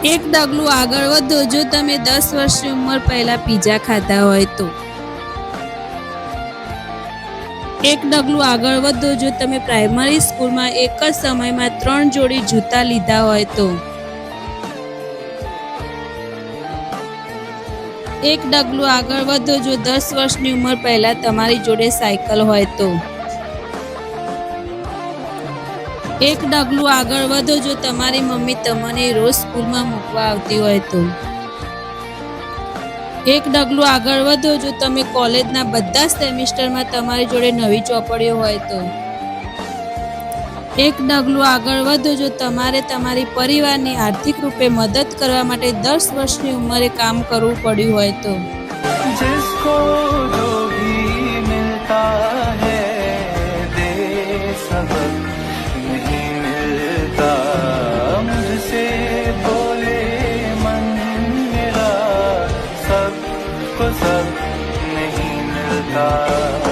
એક ડગલું આગળ વધો જો તમે 10 વર્ષની ઉંમર પહેલા પિઝા ખાધા હોય તો. એક ડગલું આગળ વધો જો તમે પ્રાઇમરી સ્કૂલમાં એક જ સમયમાં 3 જોડી જૂતા લીધા હોય તો. એક ડગલું આગળ વધો જો 10 વર્ષની ઉંમર પહેલા તમારી જોડે સાયકલ હોય તો. એક ડગલું આગળ વધો જો તમારી મમ્મી તમને રોજ સ્કૂલમાં મૂકવા આવતી હોય તો. એક ડગલું આગળ વધો જો તમે કોલેજના બધા સેમિસ્ટરમાં તમારી જોડે નવી ચોપડીઓ હોય તો. એક ડગલું આગળ વધો જો તમારે તમારી પરિવારની આર્થિક રૂપે મદદ કરવા માટે 10 વર્ષની ઉંમરે કામ કરવું પડ્યું હોય તો. जिसको जो भी मिलता है दे सबक नहीं मिलता मुझसे बोले मन मेरा सबको सब नहीं मिलता.